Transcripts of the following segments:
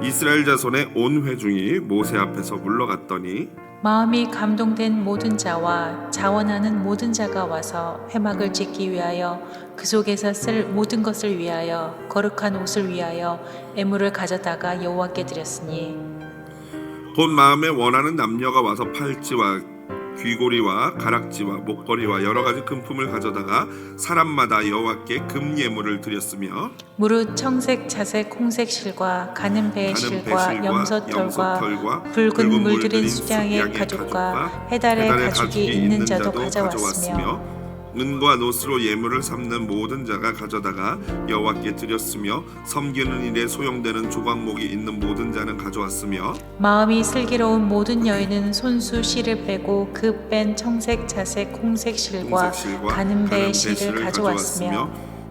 이스라엘 자손의 온 회중이 모세 앞에서 물러갔더니 마음이 감동된 모든 자와 자원하는 모든 자가 와서 회막을 짓기 위하여 그 속에서 쓸 모든 것을 위하여 거룩한 옷을 위하여 애물을 가져다가 여호와께 드렸으니 곧 마음에 원하는 남녀가 와서 팔찌와 귀고리와 가락지와 목걸이와 여러 가지 금품을 가져다가 사람마다 여호와께 금 예물을 드렸으며 무릇 청색, 자색, 홍색 실과 가는 배의 실과 염소털과 붉은 물들인 수량의 가죽과 해달의 가죽이 있는 자도 가져왔으며 은과 노스로 예물을 삼는 모든 자가 가져다가 여호와께 드렸으며 섬기는 일에 소용되는 조각목이 있는 모든 자는 가져왔으며 마음이 슬기로운 모든 여인은 손수 실을 빼고 그 뺀 청색, 자색, 홍색 실과 가는 배의 실을 가져왔으며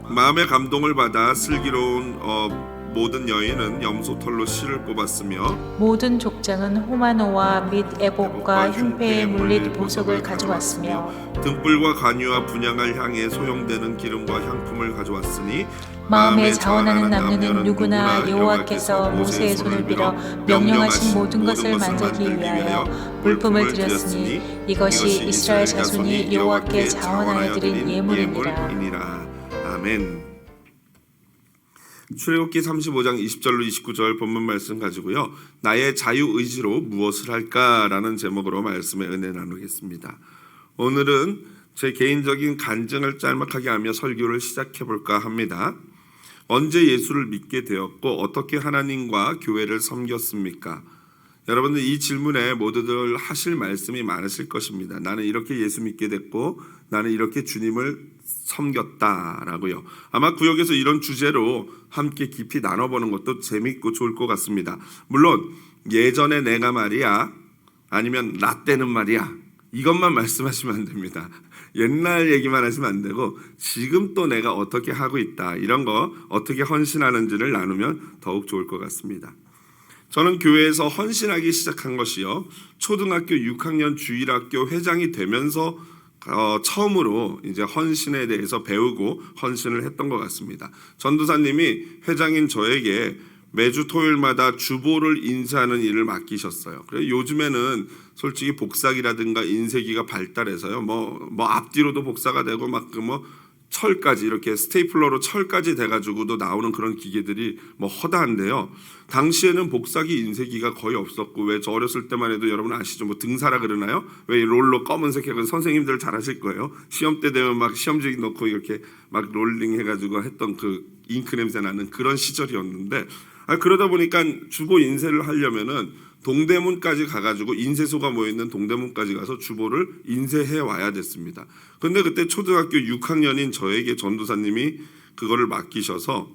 마음의 감동을 받아 슬기로운 모든 여인은 염소털로 실을 뽑았으며 모든 족장은 호마노와 및 애복과 흉패에 물린 보석을 가져왔으며 등불과 관유와 분향할 향에 소용되는 기름과 향품을 가져왔으니 마음에 자원하는 남녀는 누구나 여호와께서 모세의 손을 빌어 명령하신 모든 것을 만들기 위하여 물품을 드렸으니 이것이 이스라엘 자손이 여호와께 자원하여 드린 예물이니라. 아멘. 출애굽기 35장 20절로 29절 본문 말씀 가지고요. 나의 자유의지로 무엇을 할까라는 제목으로 말씀의 은혜 나누겠습니다. 오늘은 제 개인적인 간증을 짤막하게 하며 설교를 시작해 볼까 합니다. 언제 예수를 믿게 되었고 어떻게 하나님과 교회를 섬겼습니까? 여러분들 이 질문에 모두들 하실 말씀이 많으실 것입니다. 나는 이렇게 예수 믿게 됐고 나는 이렇게 주님을 섬겼다라고요. 아마 구역에서 이런 주제로 함께 깊이 나눠보는 것도 재밌고 좋을 것 같습니다. 물론 예전에 내가 말이야 아니면 나 때는 말이야 이것만 말씀하시면 안 됩니다. 옛날 얘기만 하시면 안 되고 지금 또 내가 어떻게 하고 있다 이런 거 어떻게 헌신하는지를 나누면 더욱 좋을 것 같습니다. 저는 교회에서 헌신하기 시작한 것이요. 초등학교 6학년 주일학교 회장이 되면서 처음으로 이제 헌신에 대해서 배우고 헌신을 했던 것 같습니다. 전도사님이 회장인 저에게 매주 토요일마다 주보를 인쇄하는 일을 맡기셨어요. 그래서 요즘에는 솔직히 복사기라든가 인쇄기가 발달해서요. 뭐 앞뒤로도 복사가 되고 막 철까지 이렇게 스테이플러로 철까지 돼가지고도 나오는 그런 기계들이 허다한데요. 당시에는 복사기 인쇄기가 거의 없었고 왜 저 어렸을 때만 해도 여러분 아시죠? 등사라 그러나요? 왜 롤러 검은색 해서 선생님들 잘 하실 거예요. 시험 때 되면 막 시험지 넣고 이렇게 막 롤링 해가지고 했던 그 잉크 냄새 나는 그런 시절이었는데 그러다 보니까 주보 인쇄를 하려면은 동대문까지 가가지고 인쇄소가 모여있는 동대문까지 가서 주보를 인쇄해 와야 됐습니다. 그런데 그때 초등학교 6학년인 저에게 전도사님이 그거를 맡기셔서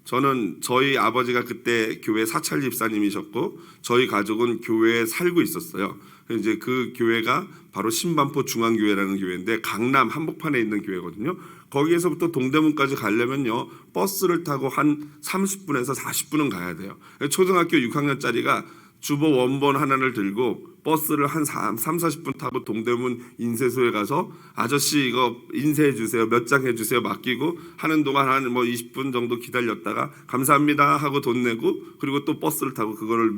저는 저희 아버지가 그때 교회 사찰 집사님이셨고 저희 가족은 교회에 살고 있었어요. 이제 그 교회가 바로 신반포 중앙교회라는 교회인데 강남 한복판에 있는 교회거든요. 거기에서부터 동대문까지 가려면요 버스를 타고 한 30분에서 40분은 가야 돼요. 초등학교 6학년짜리가 주보 원본 하나를 들고 버스를 한 30-40분 타고 동대문 인쇄소에 가서 아저씨 이거 인쇄해 주세요. 몇 장 해주세요. 맡기고 하는 동안 한 20분 정도 기다렸다가 감사합니다 하고 돈 내고 그리고 또 버스를 타고 그거를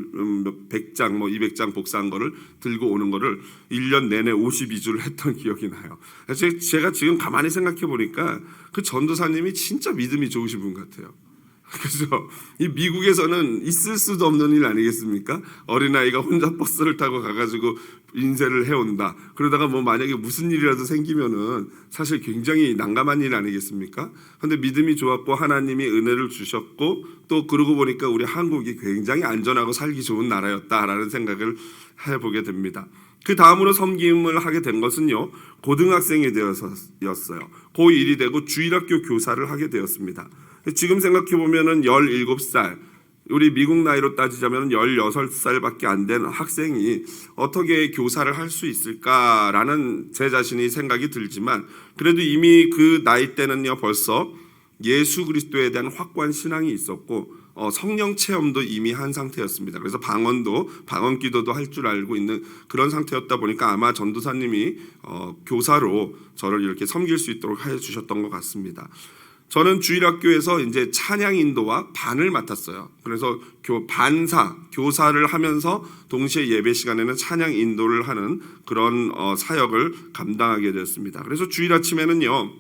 100장 200장 복사한 거를 들고 오는 거를 1년 내내 52주를 했던 기억이 나요. 제가 지금 가만히 생각해 보니까 그 전도사님이 진짜 믿음이 좋으신 분 같아요. 그죠? 이 미국에서는 있을 수도 없는 일 아니겠습니까? 어린아이가 혼자 버스를 타고 가가지고 인쇄를 해온다. 그러다가 만약에 무슨 일이라도 생기면은 사실 굉장히 난감한 일 아니겠습니까? 근데 믿음이 좋았고 하나님이 은혜를 주셨고 또 그러고 보니까 우리 한국이 굉장히 안전하고 살기 좋은 나라였다라는 생각을 해보게 됩니다. 그 다음으로 섬김을 하게 된 것은요 고등학생이 되어서였어요. 고1이 되고 주일학교 교사를 하게 되었습니다. 지금 생각해보면 17살 우리 미국 나이로 따지자면 16살밖에 안 된 학생이 어떻게 교사를 할 수 있을까라는 제 자신이 생각이 들지만 그래도 이미 그 나이 때는요 벌써 예수 그리스도에 대한 확고한 신앙이 있었고 성령 체험도 이미 한 상태였습니다. 그래서 방언 기도도 할 줄 알고 있는 그런 상태였다 보니까 아마 전도사님이 교사로 저를 이렇게 섬길 수 있도록 해주셨던 것 같습니다. 저는 주일학교에서 이제 찬양 인도와 반을 맡았어요. 그래서 교사를 하면서 동시에 예배 시간에는 찬양 인도를 하는 그런 사역을 감당하게 되었습니다. 그래서 주일 아침에는요,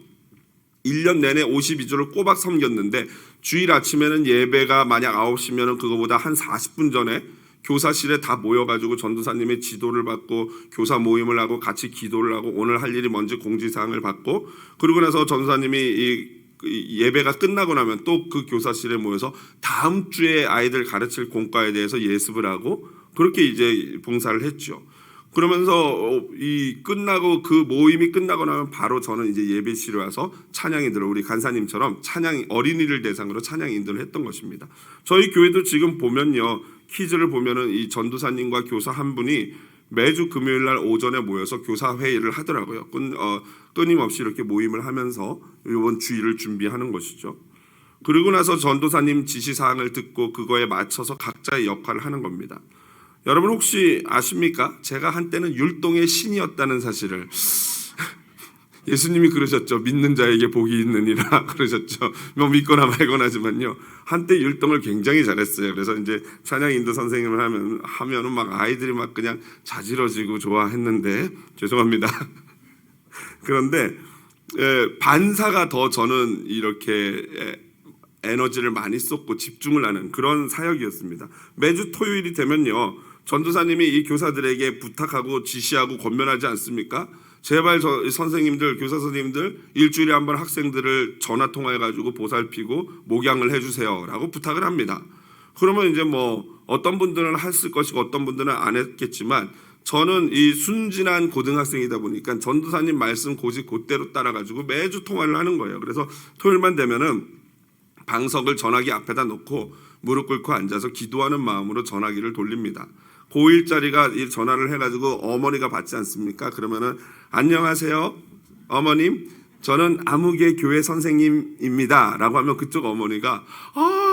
1년 내내 52주를 꼬박 섬겼는데 주일 아침에는 예배가 만약 9시면은 그거보다 한 40분 전에 교사실에 다 모여가지고 전도사님의 지도를 받고 교사 모임을 하고 같이 기도를 하고 오늘 할 일이 뭔지 공지사항을 받고, 그러고 나서 전도사님이 이 예배가 끝나고 나면 또 그 교사실에 모여서 다음 주에 아이들 가르칠 공과에 대해서 예습을 하고 그렇게 이제 봉사를 했죠. 그러면서 끝나고 그 모임이 끝나고 나면 바로 저는 이제 예배실에 와서 찬양 인도를, 우리 간사님처럼 찬양 어린이를 대상으로 찬양 인도를 했던 것입니다. 저희 교회도 지금 보면요, 퀴즈를 보면은 이 전도사님과 교사 한 분이 매주 금요일 날 오전에 모여서 교사 회의를 하더라고요. 끊임없이 이렇게 모임을 하면서 이번 주일을 준비하는 것이죠. 그리고 나서 전도사님 지시사항을 듣고 그거에 맞춰서 각자의 역할을 하는 겁니다. 여러분 혹시 아십니까? 제가 한때는 율동의 신이었다는 사실을. 예수님이 그러셨죠. 믿는 자에게 복이 있느니라 그러셨죠. 뭐 믿거나 말거나지만요, 한때 율동을 굉장히 잘했어요. 그래서 이제 찬양 인도 선생님을 하면은 막 아이들이 막 그냥 자지러지고 좋아했는데, 죄송합니다. 그런데 반사가 더 저는 이렇게 에너지를 많이 쏟고 집중을 하는 그런 사역이었습니다. 매주 토요일이 되면요, 전도사님이 이 교사들에게 부탁하고 지시하고 권면하지 않습니까? 제발 선생님들, 교사 선생님들 일주일에 한 번 학생들을 전화 통화해가지고 보살피고 목양을 해주세요라고 부탁을 합니다. 그러면 이제 뭐 어떤 분들은 했을 것이고 어떤 분들은 안 했겠지만, 저는 이 순진한 고등학생이다 보니까 전도사님 말씀 고지 곧대로 따라가지고 매주 통화를 하는 거예요. 그래서 토요일만 되면은 방석을 전화기 앞에다 놓고 무릎 꿇고 앉아서 기도하는 마음으로 전화기를 돌립니다. 고1짜리가 이 전화를 해가지고 어머니가 받지 않습니까? 그러면은 안녕하세요 어머님, 저는 아무개 교회 선생님입니다 라고 하면 그쪽 어머니가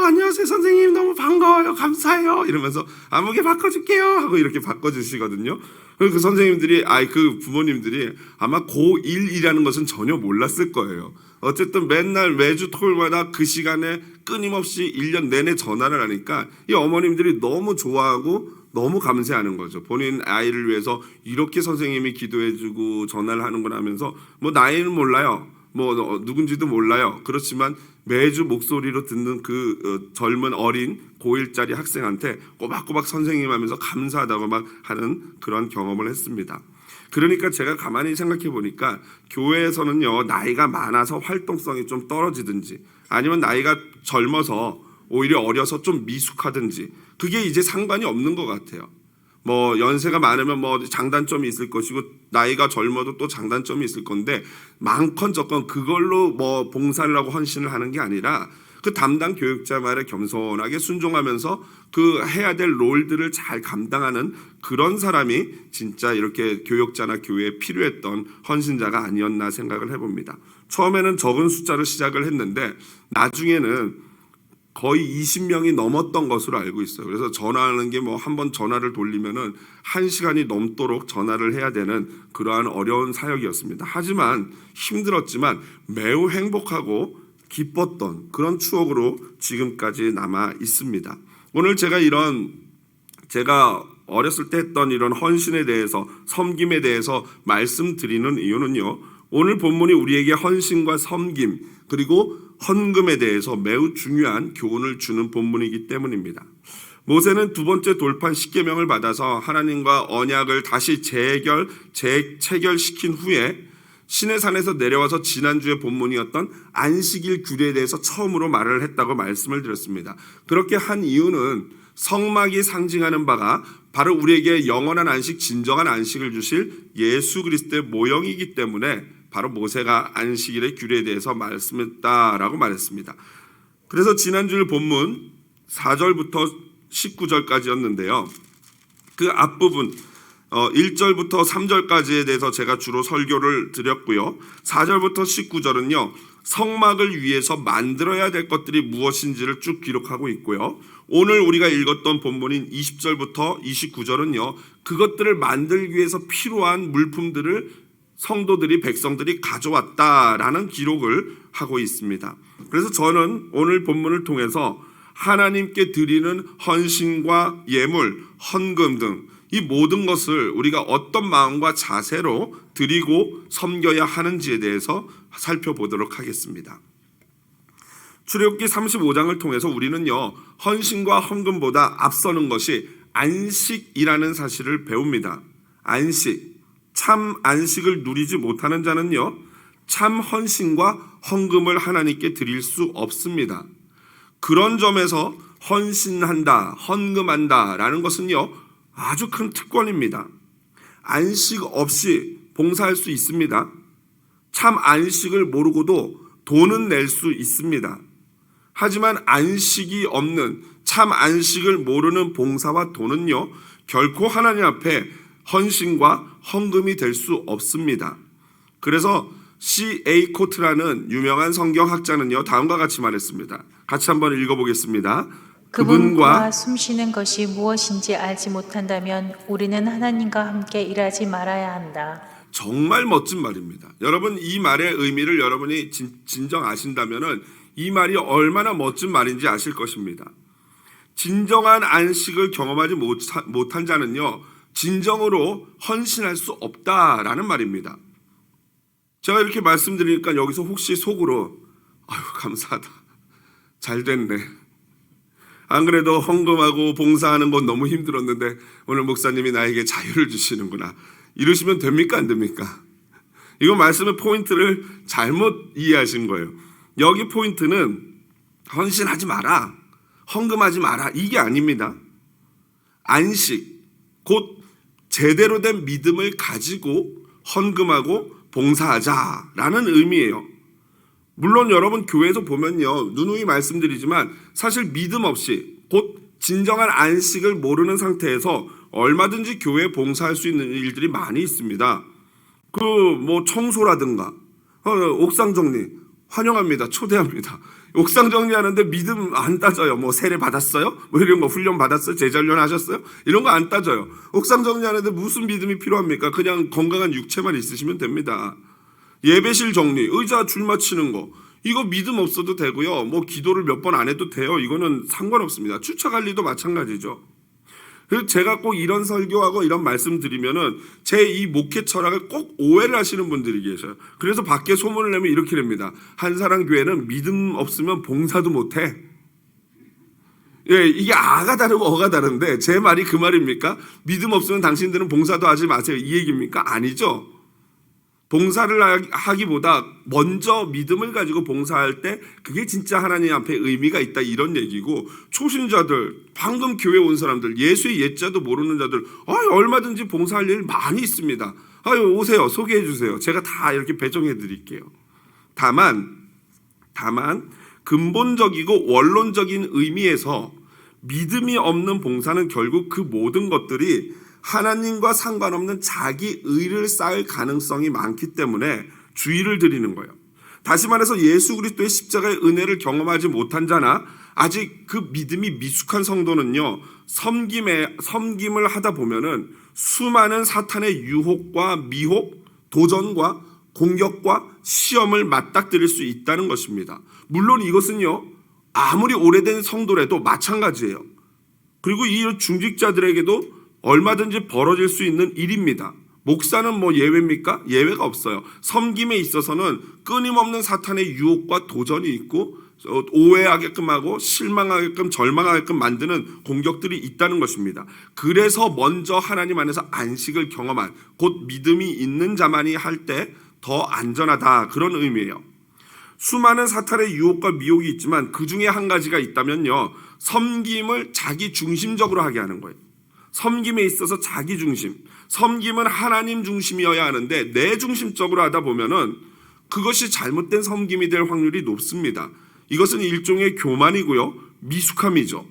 안녕하세요 선생님, 너무 반가워요, 감사해요 이러면서 아무개 바꿔줄게요 하고 이렇게 바꿔주시거든요. 그 선생님들이 그 부모님들이 아마 고1이라는 것은 전혀 몰랐을 거예요. 어쨌든 맨날 매주 토요일마다 그 시간에 끊임없이 1년 내내 전화를 하니까 이 어머님들이 너무 좋아하고 너무 감사하는 거죠. 본인 아이를 위해서 이렇게 선생님이 기도해주고 전화를 하는구나 하면서, 뭐 나이는 몰라요, 뭐 누군지도 몰라요. 그렇지만 매주 목소리로 듣는 그 젊은 어린 고1짜리 학생한테 꼬박꼬박 선생님 하면서 감사하다고 막 하는 그런 경험을 했습니다. 그러니까 제가 가만히 생각해 보니까 교회에서는요, 나이가 많아서 활동성이 좀 떨어지든지 아니면 나이가 젊어서 오히려 어려서 좀 미숙하든지 그게 이제 상관이 없는 것 같아요. 뭐 연세가 많으면 뭐 장단점이 있을 것이고 나이가 젊어도 또 장단점이 있을 건데, 많건 적건 그걸로 뭐 봉사를 하고 헌신을 하는 게 아니라 그 담당 교육자 말에 겸손하게 순종하면서 그 해야 될 롤들을 잘 감당하는 그런 사람이 진짜 이렇게 교육자나 교회에 필요했던 헌신자가 아니었나 생각을 해봅니다. 처음에는 적은 숫자로 시작을 했는데 나중에는 거의 20명이 넘었던 것으로 알고 있어요. 그래서 전화하는 게 뭐 한 번 전화를 돌리면은 1시간이 넘도록 전화를 해야 되는 그러한 어려운 사역이었습니다. 하지만 힘들었지만 매우 행복하고 기뻤던 그런 추억으로 지금까지 남아 있습니다. 오늘 제가 어렸을 때 했던 이런 헌신에 대해서, 섬김에 대해서 말씀드리는 이유는요, 오늘 본문이 우리에게 헌신과 섬김 그리고 헌금에 대해서 매우 중요한 교훈을 주는 본문이기 때문입니다. 모세는 두 번째 돌판 10계명을 받아서 하나님과 언약을 다시 재체결시킨 후에 시내산에서 내려와서 지난주에 본문이었던 안식일 규례에 대해서 처음으로 말을 했다고 말씀을 드렸습니다. 그렇게 한 이유는 성막이 상징하는 바가 바로 우리에게 영원한 안식, 진정한 안식을 주실 예수 그리스도의 모형이기 때문에 바로 모세가 안식일의 규례에 대해서 말씀했다라고 말했습니다. 그래서 지난주 본문 4절부터 19절까지였는데요. 그 앞부분 1절부터 3절까지에 대해서 제가 주로 설교를 드렸고요. 4절부터 19절은요, 성막을 위해서 만들어야 될 것들이 무엇인지를 쭉 기록하고 있고요. 오늘 우리가 읽었던 본문인 20절부터 29절은요, 그것들을 만들기 위해서 필요한 물품들을 성도들이 백성들이 가져왔다라는 기록을 하고 있습니다. 그래서 저는 오늘 본문을 통해서 하나님께 드리는 헌신과 예물, 헌금 등 이 모든 것을 우리가 어떤 마음과 자세로 드리고 섬겨야 하는지에 대해서 살펴보도록 하겠습니다. 출애굽기 35장을 통해서 우리는요, 헌신과 헌금보다 앞서는 것이 안식이라는 사실을 배웁니다. 안식, 참 안식을 누리지 못하는 자는요, 참 헌신과 헌금을 하나님께 드릴 수 없습니다. 그런 점에서 헌신한다, 헌금한다 라는 것은요, 아주 큰 특권입니다. 안식 없이 봉사할 수 있습니다. 참 안식을 모르고도 돈은 낼 수 있습니다. 하지만 안식이 없는, 참 안식을 모르는 봉사와 돈은요, 결코 하나님 앞에 헌신과 헌금이 될 수 없습니다. 그래서 C.A. 코트라는 유명한 성경학자는요, 다음과 같이 말했습니다. 같이 한번 읽어보겠습니다. 그분과 숨쉬는 것이 무엇인지 알지 못한다면 우리는 하나님과 함께 일하지 말아야 한다. 정말 멋진 말입니다. 여러분, 이 말의 의미를 여러분이 진정 아신다면 이 말이 얼마나 멋진 말인지 아실 것입니다. 진정한 안식을 경험하지 못한 자는요, 진정으로 헌신할 수 없다라는 말입니다. 제가 이렇게 말씀드리니까 여기서 혹시 속으로 아유, 감사하다, 잘 됐네, 안 그래도 헌금하고 봉사하는 건 너무 힘들었는데 오늘 목사님이 나에게 자유를 주시는구나, 이러시면 됩니까, 안 됩니까? 이거 말씀의 포인트를 잘못 이해하신 거예요. 여기 포인트는 헌신하지 마라, 헌금하지 마라, 이게 아닙니다. 안식, 곧 제대로 된 믿음을 가지고 헌금하고 봉사하자라는 의미예요. 물론 여러분 교회에서 보면요, 누누이 말씀드리지만 사실 믿음 없이, 곧 진정한 안식을 모르는 상태에서 얼마든지 교회에 봉사할 수 있는 일들이 많이 있습니다. 청소라든가 옥상 정리 환영합니다, 초대합니다. 옥상 정리하는데 믿음 안 따져요. 세례 받았어요? 이런 거 훈련 받았어요? 제자 훈련 하셨어요? 이런 거 안 따져요. 옥상 정리하는데 무슨 믿음이 필요합니까? 그냥 건강한 육체만 있으시면 됩니다. 예배실 정리, 의자 줄 맞추는 거, 이거 믿음 없어도 되고요. 기도를 몇 번 안 해도 돼요. 이거는 상관없습니다. 주차 관리도 마찬가지죠. 그래서 제가 꼭 이런 설교하고 이런 말씀 드리면은 제 이 목회 철학을 꼭 오해를 하시는 분들이 계셔요. 그래서 밖에 소문을 내면 이렇게 됩니다. 한사랑 교회는 믿음 없으면 봉사도 못해. 예, 이게 아가 다르고 어가 다른데 제 말이 그 말입니까? 믿음 없으면 당신들은 봉사도 하지 마세요, 이 얘기입니까? 아니죠. 봉사를 하기보다 먼저 믿음을 가지고 봉사할 때 그게 진짜 하나님 앞에 의미가 있다, 이런 얘기고, 초신자들, 방금 교회 온 사람들, 예수의 옛자도 모르는 자들, 얼마든지 봉사할 일 많이 있습니다. 오세요, 소개해 주세요. 제가 다 이렇게 배정해 드릴게요. 다만 근본적이고 원론적인 의미에서 믿음이 없는 봉사는 결국 그 모든 것들이 하나님과 상관없는 자기 의를 쌓을 가능성이 많기 때문에 주의를 드리는 거예요. 다시 말해서 예수 그리스도의 십자가의 은혜를 경험하지 못한 자나 아직 그 믿음이 미숙한 성도는요, 섬김을 하다 보면은 수많은 사탄의 유혹과 미혹, 도전과 공격과 시험을 맞닥뜨릴 수 있다는 것입니다. 물론 이것은요, 아무리 오래된 성도라도 마찬가지예요. 그리고 이 중직자들에게도 얼마든지 벌어질 수 있는 일입니다. 목사는 예외입니까? 예외가 없어요. 섬김에 있어서는 끊임없는 사탄의 유혹과 도전이 있고, 오해하게끔 하고 실망하게끔 절망하게끔 만드는 공격들이 있다는 것입니다. 그래서 먼저 하나님 안에서 안식을 경험한, 곧 믿음이 있는 자만이 할 때 더 안전하다, 그런 의미예요. 수많은 사탄의 유혹과 미혹이 있지만 그 중에 한 가지가 있다면요, 섬김을 자기 중심적으로 하게 하는 거예요. 섬김에 있어서 자기 중심, 섬김은 하나님 중심이어야 하는데 내 중심적으로 하다 보면은 그것이 잘못된 섬김이 될 확률이 높습니다. 이것은 일종의 교만이고요, 미숙함이죠.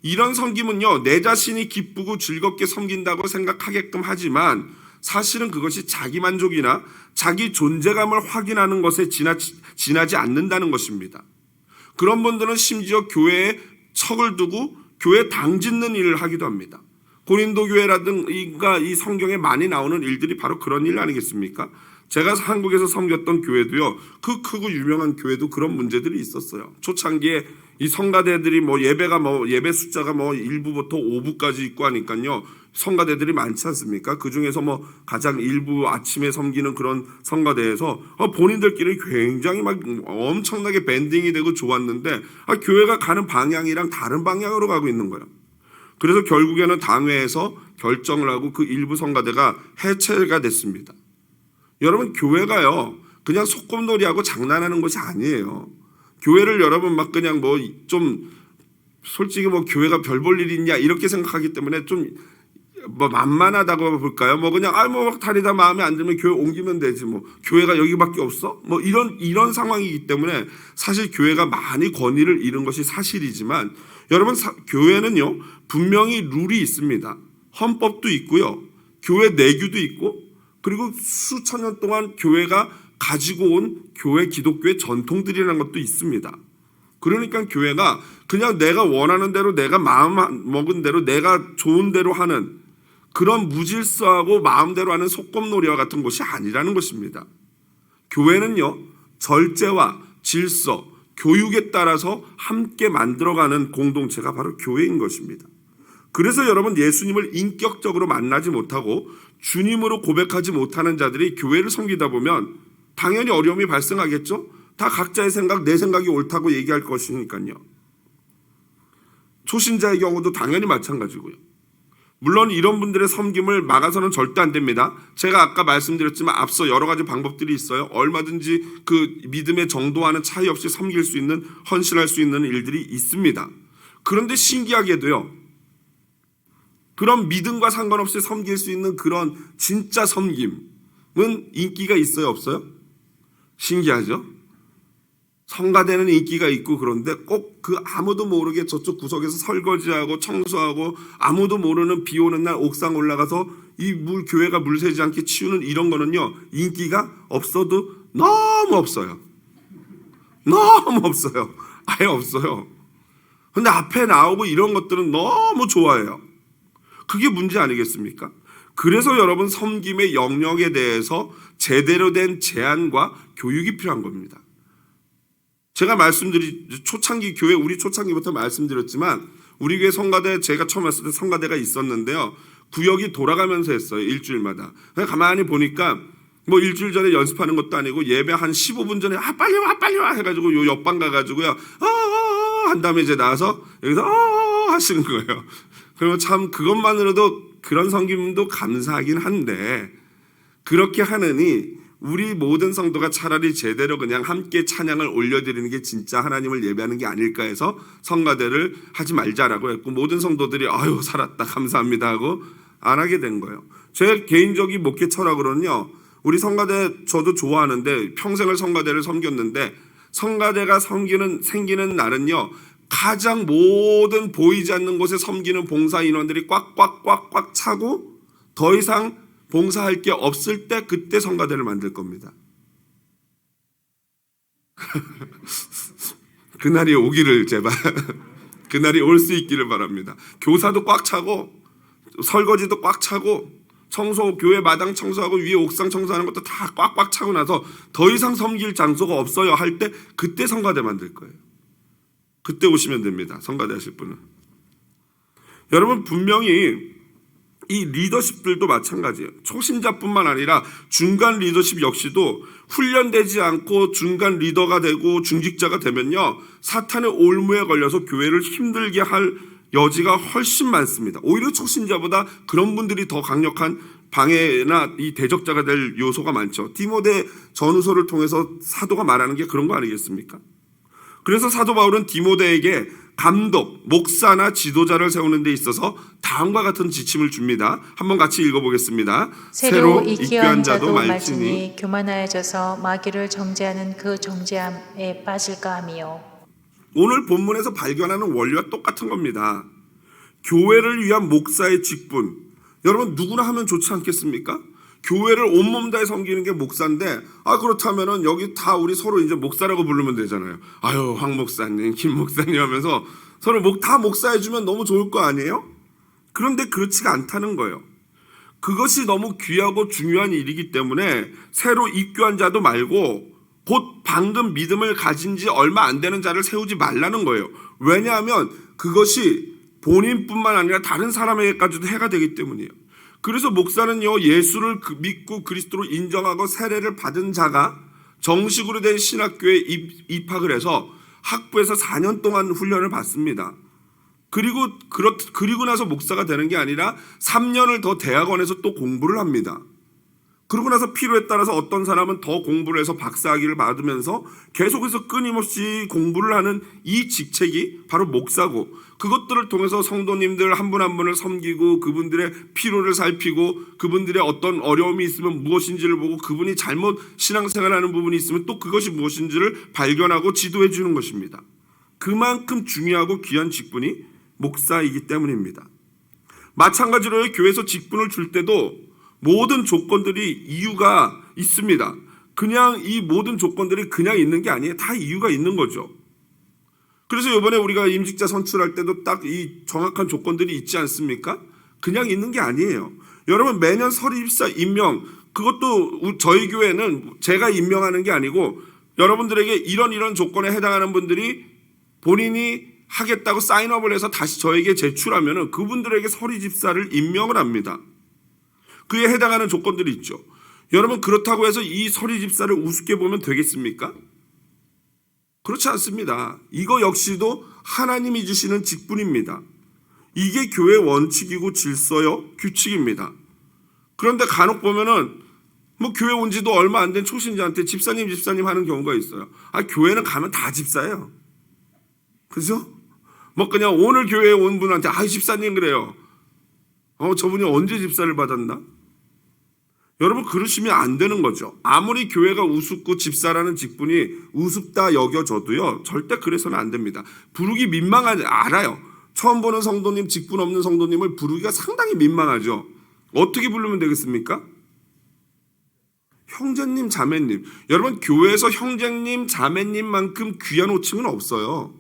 이런 섬김은요, 내 자신이 기쁘고 즐겁게 섬긴다고 생각하게끔 하지만 사실은 그것이 자기 만족이나 자기 존재감을 확인하는 것에 지나지 않는다는 것입니다. 그런 분들은 심지어 교회에 척을 두고 교회 당 짓는 일을 하기도 합니다. 고린도 교회라든가 이 성경에 많이 나오는 일들이 바로 그런 일 아니겠습니까? 제가 한국에서 섬겼던 교회도요, 그 크고 유명한 교회도 그런 문제들이 있었어요. 초창기에 이 성가대들이 예배 숫자가 일부부터 5부까지 있고 하니까요, 성가대들이 많지 않습니까? 그 중에서 가장 일부 아침에 섬기는 그런 성가대에서 본인들끼리 굉장히 막 엄청나게 밴딩이 되고 좋았는데, 교회가 가는 방향이랑 다른 방향으로 가고 있는 거예요. 그래서 결국에는 당회에서 결정을 하고 그 일부 성가대가 해체가 됐습니다. 여러분, 교회가요 그냥 소꿉놀이하고 장난하는 것이 아니에요. 교회를 여러분 막 그냥 좀 솔직히 교회가 별 볼 일이 있냐 이렇게 생각하기 때문에 좀 만만하다고 볼까요? 그냥 다니다 마음에 안 들면 교회 옮기면 되지 교회가 여기밖에 없어? 이런 상황이기 때문에 사실 교회가 많이 권위를 잃은 것이 사실이지만, 여러분, 교회는요 분명히 룰이 있습니다. 헌법도 있고요, 교회 내규도 있고, 그리고 수천 년 동안 교회가 가지고 온 교회 기독교의 전통들이라는 것도 있습니다. 그러니까 교회가 그냥 내가 원하는 대로, 내가 마음 먹은 대로, 내가 좋은 대로 하는 그런 무질서하고 마음대로 하는 소꿉놀이와 같은 것이 아니라는 것입니다. 교회는요 절제와 질서, 교육에 따라서 함께 만들어가는 공동체가 바로 교회인 것입니다. 그래서 여러분, 예수님을 인격적으로 만나지 못하고 주님으로 고백하지 못하는 자들이 교회를 섬기다 보면 당연히 어려움이 발생하겠죠. 다 각자의 생각, 내 생각이 옳다고 얘기할 것이니까요. 초신자의 경우도 당연히 마찬가지고요. 물론 이런 분들의 섬김을 막아서는 절대 안 됩니다. 제가 아까 말씀드렸지만 앞서 여러 가지 방법들이 있어요. 얼마든지 그 믿음의 정도와는 차이 없이 섬길 수 있는, 헌신할 수 있는 일들이 있습니다. 그런데 신기하게도요, 그런 믿음과 상관없이 섬길 수 있는 그런 진짜 섬김은 인기가 있어요, 없어요? 신기하죠? 성가대는 인기가 있고, 그런데 꼭 그 아무도 모르게 저쪽 구석에서 설거지하고 청소하고 아무도 모르는 비 오는 날 옥상 올라가서 교회가 물 새지 않게 치우는 이런 거는요 인기가 없어도 너무 없어요. 너무 없어요. 아예 없어요. 근데 앞에 나오고 이런 것들은 너무 좋아해요. 그게 문제 아니겠습니까? 그래서 여러분, 섬김의 영역에 대해서 제대로 된 제한과 교육이 필요한 겁니다. 제가 초창기 교회, 우리 초창기부터 말씀드렸지만, 우리 교회 성가대, 제가 처음 왔을 때 성가대가 있었는데요, 구역이 돌아가면서 했어요. 일주일마다. 가만히 보니까 일주일 전에 연습하는 것도 아니고 예배 한 15분 전에 빨리 와 해가지고 요 옆방 가가지고요 한 다음에 이제 나와서 여기서 하시는 거예요. 그러면 참 그것만으로도 그런 섬김도 감사하긴 한데, 그렇게 하느니 우리 모든 성도가 차라리 제대로 그냥 함께 찬양을 올려드리는 게 진짜 하나님을 예배하는 게 아닐까 해서 성가대를 하지 말자라고 했고, 모든 성도들이 아유 살았다 감사합니다 하고 안 하게 된 거예요. 제 개인적인 목회 철학으로는요, 우리 성가대 저도 좋아하는데 평생을 성가대를 섬겼는데, 성가대가 생기는 날은요 가장 모든 보이지 않는 곳에 섬기는 봉사 인원들이 꽉꽉꽉꽉 차고 더 이상 봉사할 게 없을 때, 그때 성가대를 만들 겁니다. 그날이 오기를 제발 그날이 올 수 있기를 바랍니다. 교사도 꽉 차고 설거지도 꽉 차고 교회 마당 청소하고 위에 옥상 청소하는 것도 다 꽉꽉 차고 나서 더 이상 섬길 장소가 없어요 할 때, 그때 성가대 만들 거예요. 그때 오시면 됩니다. 성가대 하실 분은. 여러분, 분명히 이 리더십들도 마찬가지예요. 초신자뿐만 아니라 중간 리더십 역시도 훈련되지 않고 중간 리더가 되고 중직자가 되면요 사탄의 올무에 걸려서 교회를 힘들게 할 여지가 훨씬 많습니다. 오히려 초신자보다 그런 분들이 더 강력한 방해나 이 대적자가 될 요소가 많죠. 디모데 전후서를 통해서 사도가 말하는 게 그런 거 아니겠습니까? 그래서 사도 바울은 디모데에게 감독, 목사나 지도자를 세우는 데 있어서 다음과 같은 지침을 줍니다. 한번 같이 읽어보겠습니다. 새로 이기한 자도 말지니 교만하여져서 마귀를 정죄하는 그 정죄함에 빠질까 하며. 오늘 본문에서 발견하는 원리와 똑같은 겁니다. 교회를 위한 목사의 직분, 여러분 누구나 하면 좋지 않겠습니까? 교회를 온몸 다해 섬기는 게 목사인데, 그렇다면은 여기 다 우리 서로 이제 목사라고 부르면 되잖아요. 아유 황 목사님, 김 목사님 하면서 서로 다 목사해주면 너무 좋을 거 아니에요? 그런데 그렇지가 않다는 거예요. 그것이 너무 귀하고 중요한 일이기 때문에 새로 입교한 자도 말고 곧 방금 믿음을 가진 지 얼마 안 되는 자를 세우지 말라는 거예요. 왜냐하면 그것이 본인뿐만 아니라 다른 사람에게까지도 해가 되기 때문이에요. 그래서 목사는요, 예수를 믿고 그리스도로 인정하고 세례를 받은 자가 정식으로 된 신학교에 입학을 해서 학부에서 4년 동안 훈련을 받습니다. 그리고 나서 목사가 되는 게 아니라 3년을 더 대학원에서 또 공부를 합니다. 그러고 나서 필요에 따라서 어떤 사람은 더 공부를 해서 박사학위를 받으면서 계속해서 끊임없이 공부를 하는 이 직책이 바로 목사고, 그것들을 통해서 성도님들 한 분 한 분을 섬기고 그분들의 필요를 살피고 그분들의 어떤 어려움이 있으면 무엇인지를 보고 그분이 잘못 신앙생활하는 부분이 있으면 또 그것이 무엇인지를 발견하고 지도해 주는 것입니다. 그만큼 중요하고 귀한 직분이 목사이기 때문입니다. 마찬가지로 교회에서 직분을 줄 때도 모든 조건들이 이유가 있습니다. 그냥 이 모든 조건들이 그냥 있는 게 아니에요. 다 이유가 있는 거죠. 그래서 이번에 우리가 임직자 선출할 때도 딱 이 정확한 조건들이 있지 않습니까? 그냥 있는 게 아니에요. 여러분, 매년 서리집사 임명, 그것도 저희 교회는 제가 임명하는 게 아니고 여러분들에게 이런 조건에 해당하는 분들이 본인이 하겠다고 사인업을 해서 다시 저에게 제출하면 그분들에게 서리집사를 임명을 합니다. 그에 해당하는 조건들이 있죠. 여러분, 그렇다고 해서 이 서리집사를 우습게 보면 되겠습니까? 그렇지 않습니다. 이거 역시도 하나님이 주시는 직분입니다. 이게 교회 원칙이고 질서요, 규칙입니다. 그런데 간혹 보면은 교회 온 지도 얼마 안 된 초신자한테 집사님 하는 경우가 있어요. 교회는 가면 다 집사예요. 그죠? 그냥 오늘 교회에 온 분한테 집사님 그래요. 저분이 언제 집사를 받았나? 여러분, 그러시면 안 되는 거죠. 아무리 교회가 우습고 집사라는 직분이 우습다 여겨져도요, 절대 그래서는 안 됩니다. 부르기 민망하지, 알아요. 처음 보는 성도님, 직분 없는 성도님을 부르기가 상당히 민망하죠. 어떻게 부르면 되겠습니까? 형제님, 자매님. 여러분, 교회에서 형제님, 자매님만큼 귀한 호칭은 없어요.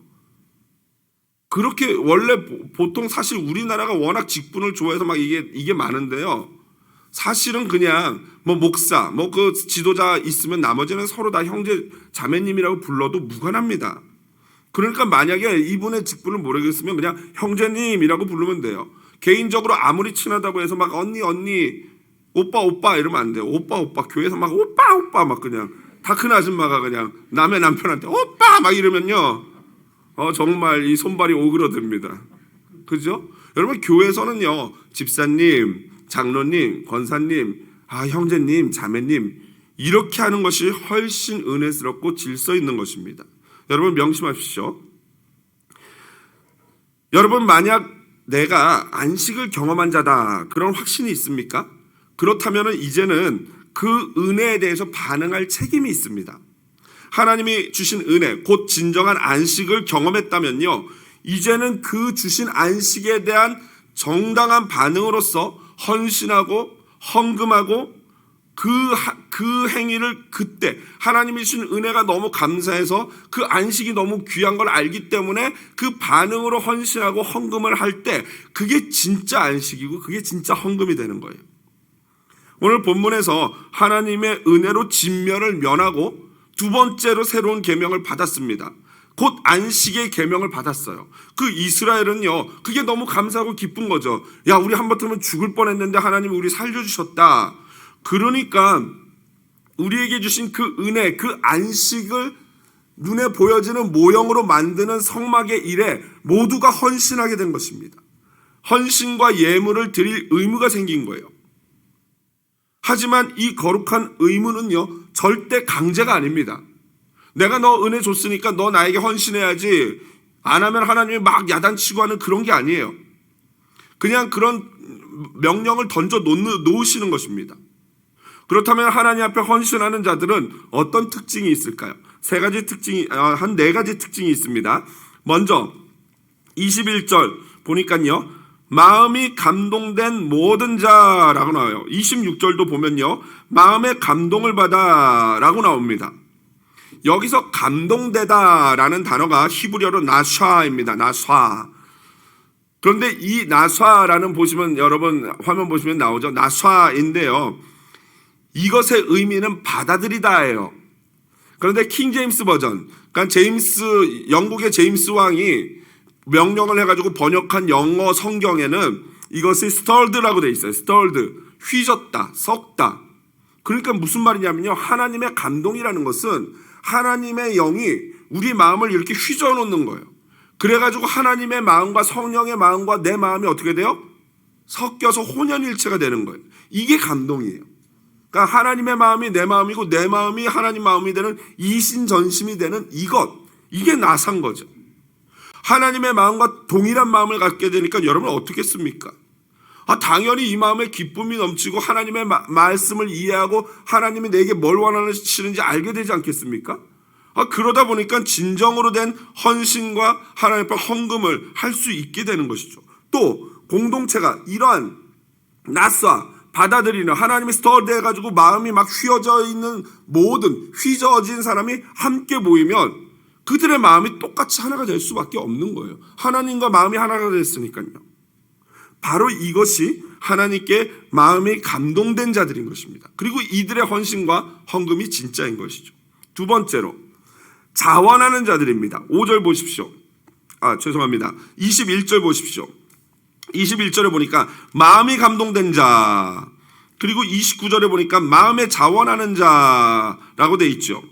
그렇게 원래 보통 사실 우리나라가 워낙 직분을 좋아해서 이게 많은데요. 사실은 그냥 목사, 그 지도자 있으면 나머지는 서로 다 형제, 자매님이라고 불러도 무관합니다. 그러니까 만약에 이분의 직분을 모르겠으면 그냥 형제님이라고 부르면 돼요. 개인적으로 아무리 친하다고 해서 언니, 오빠 이러면 안 돼요. 오빠, 교회에서 오빠 그냥 다 큰 아줌마가 그냥 남의 남편한테 오빠 이러면요. 정말 이 손발이 오그러듭니다. 그죠? 여러분, 교회에서는요, 집사님, 장로님, 권사님, 형제님, 자매님, 이렇게 하는 것이 훨씬 은혜스럽고 질서 있는 것입니다. 여러분, 명심하십시오. 여러분, 만약 내가 안식을 경험한 자다, 그런 확신이 있습니까? 그렇다면 이제는 그 은혜에 대해서 반응할 책임이 있습니다. 하나님이 주신 은혜, 곧 진정한 안식을 경험했다면요, 이제는 그 주신 안식에 대한 정당한 반응으로서 헌신하고 헌금하고 그 행위를 그때 하나님이 주신 은혜가 너무 감사해서 그 안식이 너무 귀한 걸 알기 때문에 그 반응으로 헌신하고 헌금을 할 때 그게 진짜 안식이고 그게 진짜 헌금이 되는 거예요. 오늘 본문에서 하나님의 은혜로 진멸을 면하고 두 번째로 새로운 계명을 받았습니다. 곧 안식의 계명을 받았어요. 그 이스라엘은요, 그게 너무 감사하고 기쁜 거죠. 야, 우리 한번쯤은 죽을 뻔했는데 하나님이 우리 살려주셨다. 그러니까 우리에게 주신 그 은혜, 그 안식을 눈에 보여지는 모형으로 만드는 성막의 일에 모두가 헌신하게 된 것입니다. 헌신과 예물을 드릴 의무가 생긴 거예요. 하지만 이 거룩한 의무는요, 절대 강제가 아닙니다. 내가 너 은혜 줬으니까 너 나에게 헌신해야지, 안 하면 하나님이 막 야단치고 하는 그런 게 아니에요. 그냥 그런 명령을 던져 놓으시는 것입니다. 그렇다면 하나님 앞에 헌신하는 자들은 어떤 특징이 있을까요? 한 네 가지 특징이 있습니다. 먼저 21절 보니까요, 마음이 감동된 모든 자라고 나와요. 26절도 보면요, 마음의 감동을 받아 라고 나옵니다. 여기서 감동되다라는 단어가 히브리어로 나샤입니다. 나샤. 그런데 이 나사라는 보시면 여러분 화면 보시면 나오죠. 나사인데요. 이것의 의미는 받아들이다예요. 그런데 킹 제임스 버전, 그러니까 영국의 제임스 왕이 명령을 해가지고 번역한 영어 성경에는 이것이 stirred라고 돼 있어요. stirred, 휘젓다, 섞다. 그러니까 무슨 말이냐면요. 하나님의 감동이라는 것은 하나님의 영이 우리 마음을 이렇게 휘저어 놓는 거예요. 그래가지고 하나님의 마음과 성령의 마음과 내 마음이 어떻게 돼요? 섞여서 혼연일체가 되는 거예요. 이게 감동이에요. 그러니까 하나님의 마음이 내 마음이고 내 마음이 하나님 마음이 되는 이신전심이 되는 이게 나사인 거죠. 하나님의 마음과 동일한 마음을 갖게 되니까 여러분 어떻겠습니까? 당연히 이 마음에 기쁨이 넘치고 하나님의 말씀을 이해하고 하나님이 내게 뭘 원하시는지 알게 되지 않겠습니까? 그러다 보니까 진정으로 된 헌신과 하나님 앞에 헌금을 할 수 있게 되는 것이죠. 또 공동체가 이러한 나사 받아들이는 하나님의 스터디 해가지고 마음이 막 휘어져 있는 모든 휘저어진 사람이 함께 모이면 그들의 마음이 똑같이 하나가 될 수밖에 없는 거예요. 하나님과 마음이 하나가 됐으니까요. 바로 이것이 하나님께 마음이 감동된 자들인 것입니다. 그리고 이들의 헌신과 헌금이 진짜인 것이죠. 두 번째로 자원하는 자들입니다. 5절 보십시오. 21절 보십시오. 21절에 보니까 마음이 감동된 자, 그리고 29절에 보니까 마음에 자원하는 자라고 돼 있죠.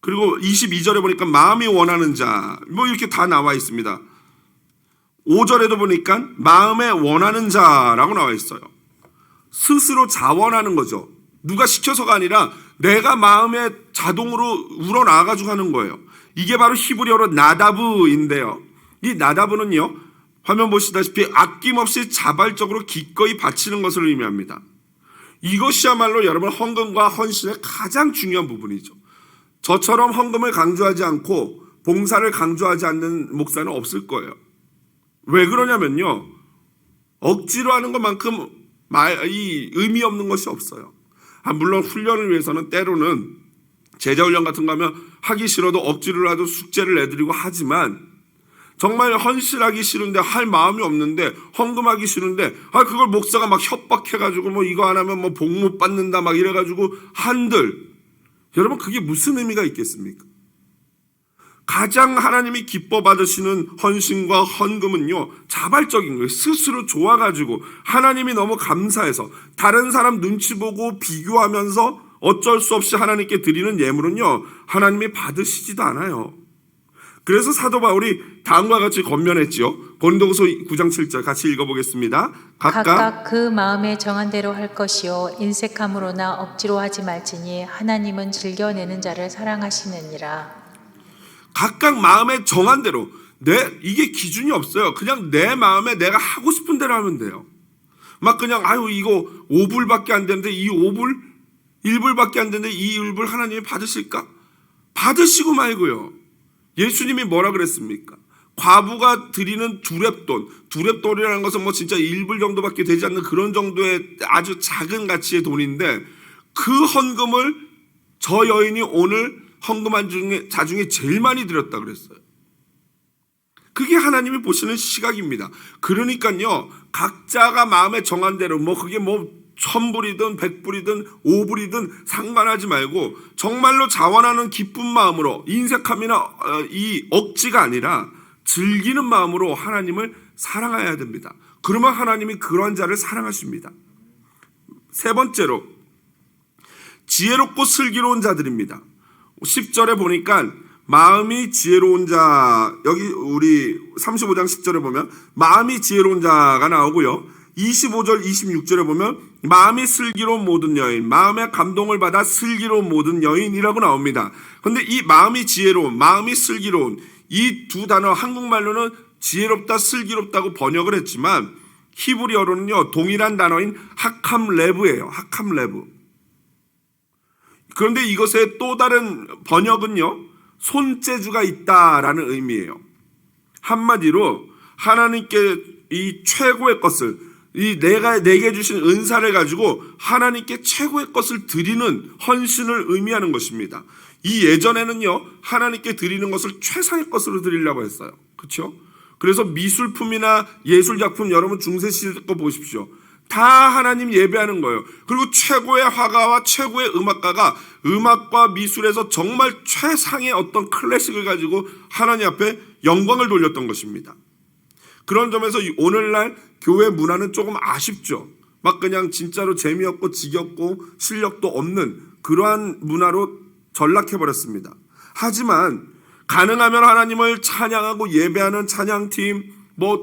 그리고 22절에 보니까 마음이 원하는 자, 이렇게 다 나와 있습니다. 5절에도 보니까 마음에 원하는 자라고 나와 있어요. 스스로 자원하는 거죠. 누가 시켜서가 아니라 내가 마음에 자동으로 우러나가지고 하는 거예요. 이게 바로 히브리어로 나다브인데요. 이 나다브는요, 화면 보시다시피 아낌없이 자발적으로 기꺼이 바치는 것을 의미합니다. 이것이야말로 여러분 헌금과 헌신의 가장 중요한 부분이죠. 저처럼 헌금을 강조하지 않고 봉사를 강조하지 않는 목사는 없을 거예요. 왜 그러냐면요, 억지로 하는 것만큼 의미 없는 것이 없어요. 물론 훈련을 위해서는 때로는 제자훈련 같은 거 하면 하기 싫어도 억지로라도 숙제를 내드리고 하지만 정말 헌신하기 싫은데 할 마음이 없는데 헌금하기 싫은데 그걸 목사가 막 협박해가지고 이거 안 하면 복 못 받는다 막 이래가지고 한들 여러분 그게 무슨 의미가 있겠습니까? 가장 하나님이 기뻐 받으시는 헌신과 헌금은요 자발적인 거예요. 스스로 좋아가지고 하나님이 너무 감사해서 다른 사람 눈치 보고 비교하면서 어쩔 수 없이 하나님께 드리는 예물은요 하나님이 받으시지도 않아요. 그래서 사도 바울이 다음과 같이 권면했지요. 고린도후서 9장 7절 같이 읽어보겠습니다. 각각 그 마음에 정한 대로 할 것이요 인색함으로나 억지로 하지 말지니 하나님은 즐겨내는 자를 사랑하시느니라. 각각 마음에 정한 대로 이게 기준이 없어요. 그냥 내 마음에 내가 하고 싶은 대로 하면 돼요. 막 그냥 이거 5불밖에 안 되는데 이 5불 1불밖에 안 되는데 이 1불 하나님이 받으실까? 받으시고 말고요. 예수님이 뭐라 그랬습니까? 과부가 드리는 두렙돈이라는 것은 진짜 1불 정도밖에 되지 않는 그런 정도의 아주 작은 가치의 돈인데 그 헌금을 저 여인이 오늘 헌금한 자 중에 제일 많이 드렸다 그랬어요. 그게 하나님이 보시는 시각입니다. 그러니까요, 각자가 마음에 정한 대로 그게 1000불이든 100불이든 5불이든 상관하지 말고 정말로 자원하는 기쁜 마음으로 인색함이나 이 억지가 아니라 즐기는 마음으로 하나님을 사랑해야 됩니다. 그러면 하나님이 그런 자를 사랑하십니다. 세 번째로 지혜롭고 슬기로운 자들입니다. 10절에 보니까 마음이 지혜로운 자, 여기 우리 35장 10절에 보면 마음이 지혜로운 자가 나오고요. 25절 26절에 보면 마음이 슬기로운 모든 여인, 마음의 감동을 받아 슬기로운 모든 여인이라고 나옵니다. 그런데 이 마음이 지혜로운, 마음이 슬기로운 이 두 단어 한국말로는 지혜롭다, 슬기롭다고 번역을 했지만 히브리어로는요 동일한 단어인 하캄레브예요. 하캄레브. 그런데 이것의 또 다른 번역은요 손재주가 있다라는 의미예요. 한마디로 하나님께 이 최고의 것을 내게 주신 은사를 가지고 하나님께 최고의 것을 드리는 헌신을 의미하는 것입니다. 이 예전에는요 하나님께 드리는 것을 최상의 것으로 드리려고 했어요. 그렇죠? 그래서 미술품이나 예술작품 여러분 중세시대 거 보십시오. 다 하나님 예배하는 거예요. 그리고 최고의 화가와 최고의 음악가가 음악과 미술에서 정말 최상의 어떤 클래식을 가지고 하나님 앞에 영광을 돌렸던 것입니다. 그런 점에서 오늘날 교회 문화는 조금 아쉽죠. 막 그냥 진짜로 재미없고 지겹고 실력도 없는 그러한 문화로 전락해버렸습니다. 하지만 가능하면 하나님을 찬양하고 예배하는 찬양팀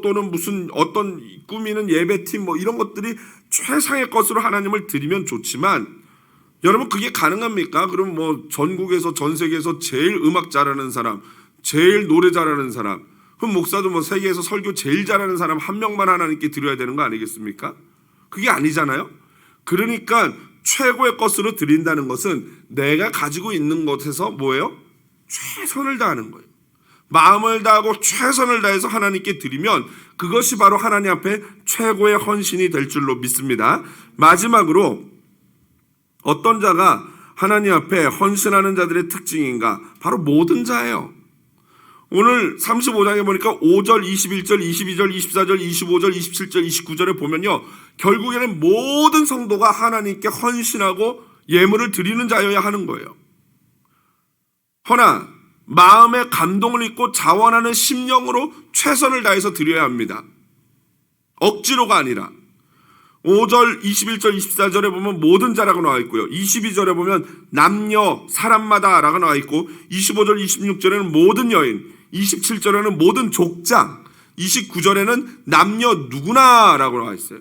또는 무슨 어떤 꾸미는 예배팀 이런 것들이 최상의 것으로 하나님을 드리면 좋지만 여러분 그게 가능합니까? 그럼 전국에서 전 세계에서 제일 음악 잘하는 사람, 제일 노래 잘하는 사람, 그럼 목사도 세계에서 설교 제일 잘하는 사람 한 명만 하나님께 드려야 되는 거 아니겠습니까? 그게 아니잖아요. 그러니까 최고의 것으로 드린다는 것은 내가 가지고 있는 것에서 뭐예요? 최선을 다하는 거예요. 마음을 다하고 최선을 다해서 하나님께 드리면 그것이 바로 하나님 앞에 최고의 헌신이 될 줄로 믿습니다. 마지막으로 어떤 자가 하나님 앞에 헌신하는 자들의 특징인가? 바로 모든 자예요. 오늘 35장에 보니까 5절, 21절, 22절, 24절, 25절, 27절, 29절에 보면요. 결국에는 모든 성도가 하나님께 헌신하고 예물을 드리는 자여야 하는 거예요. 허나 마음의 감동을 입고 자원하는 심령으로 최선을 다해서 드려야 합니다. 억지로가 아니라 5절, 21절, 24절에 보면 모든 자라고 나와 있고요. 22절에 보면 남녀, 사람마다 라고 나와 있고 25절, 26절에는 모든 여인, 27절에는 모든 족장, 29절에는 남녀 누구나 라고 나와 있어요.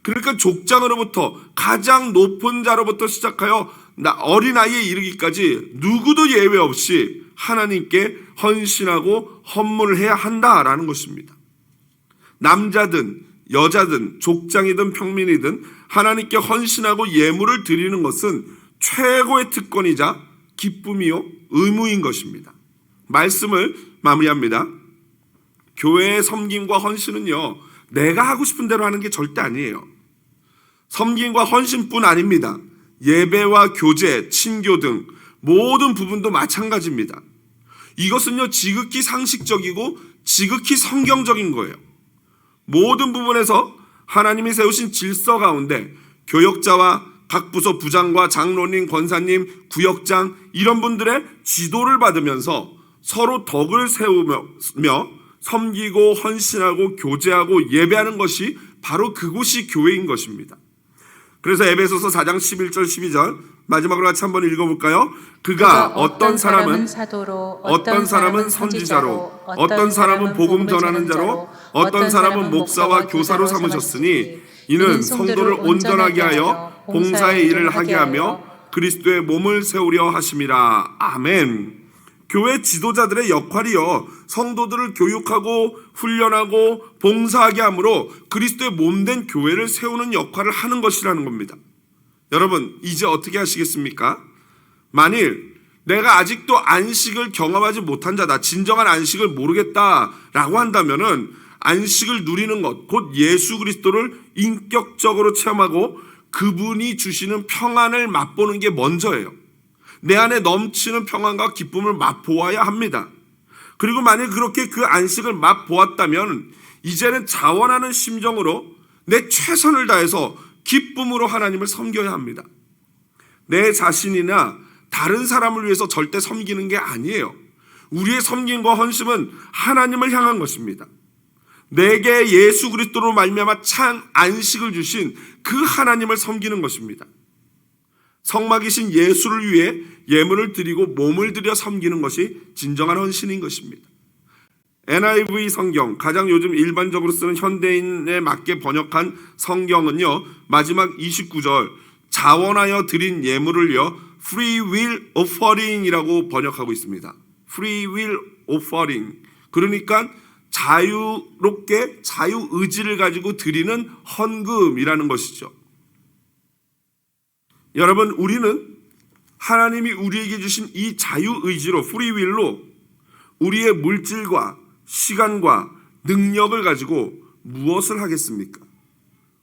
그러니까 족장으로부터 가장 높은 자로부터 시작하여 어린아이에 이르기까지 누구도 예외 없이 하나님께 헌신하고 헌물을 해야 한다라는 것입니다. 남자든 여자든 족장이든 평민이든 하나님께 헌신하고 예물을 드리는 것은 최고의 특권이자 기쁨이요 의무인 것입니다. 말씀을 마무리합니다. 교회의 섬김과 헌신은요 내가 하고 싶은 대로 하는 게 절대 아니에요. 섬김과 헌신뿐 아닙니다. 예배와 교제, 친교 등 모든 부분도 마찬가지입니다. 이것은요 지극히 상식적이고 지극히 성경적인 거예요. 모든 부분에서 하나님이 세우신 질서 가운데 교역자와 각 부서 부장과 장로님, 권사님, 구역장 이런 분들의 지도를 받으면서 서로 덕을 세우며 섬기고 헌신하고 교제하고 예배하는 것이 바로 그곳이 교회인 것입니다. 그래서 에베소서 4장 11절 12절 마지막으로 같이 한번 읽어볼까요? 그가 어떤 사람은 사도로, 어떤 사람은 선지자로, 어떤 사람은 복음 전하는 자로, 어떤 사람은 목사와 교사로 삼으셨으니 이는 성도를 온전하게 하여 봉사의 일을 하게 하며 그리스도의 몸을 세우려 하심이라. 아멘. 교회 지도자들의 역할이요 성도들을 교육하고 훈련하고 봉사하게 함으로 그리스도의 몸된 교회를 세우는 역할을 하는 것이라는 겁니다. 여러분 이제 어떻게 하시겠습니까? 만일 내가 아직도 안식을 경험하지 못한 자다, 진정한 안식을 모르겠다라고 한다면은 안식을 누리는 것, 곧 예수 그리스도를 인격적으로 체험하고 그분이 주시는 평안을 맛보는 게 먼저예요. 내 안에 넘치는 평안과 기쁨을 맛보아야 합니다. 그리고 만약 그렇게 그 안식을 맛보았다면 이제는 자원하는 심정으로 내 최선을 다해서 기쁨으로 하나님을 섬겨야 합니다. 내 자신이나 다른 사람을 위해서 절대 섬기는 게 아니에요. 우리의 섬김과 헌신은 하나님을 향한 것입니다. 내게 예수 그리스도로 말미암아 찬 안식을 주신 그 하나님을 섬기는 것입니다. 성막이신 예수를 위해 예물을 드리고 몸을 들여 섬기는 것이 진정한 헌신인 것입니다. NIV 성경, 가장 요즘 일반적으로 쓰는 현대인에 맞게 번역한 성경은요, 마지막 29절 자원하여 드린 예물을요 Free Will Offering이라고 번역하고 있습니다. Free Will Offering, 그러니까 자유롭게 자유의지를 가지고 드리는 헌금이라는 것이죠. 여러분, 우리는 하나님이 우리에게 주신 이 자유의지로, 프리윌로 우리의 물질과 시간과 능력을 가지고 무엇을 하겠습니까?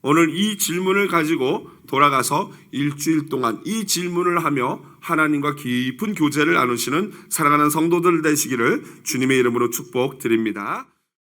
오늘 이 질문을 가지고 돌아가서 일주일 동안 이 질문을 하며 하나님과 깊은 교제를 나누시는 사랑하는 성도들 되시기를 주님의 이름으로 축복드립니다.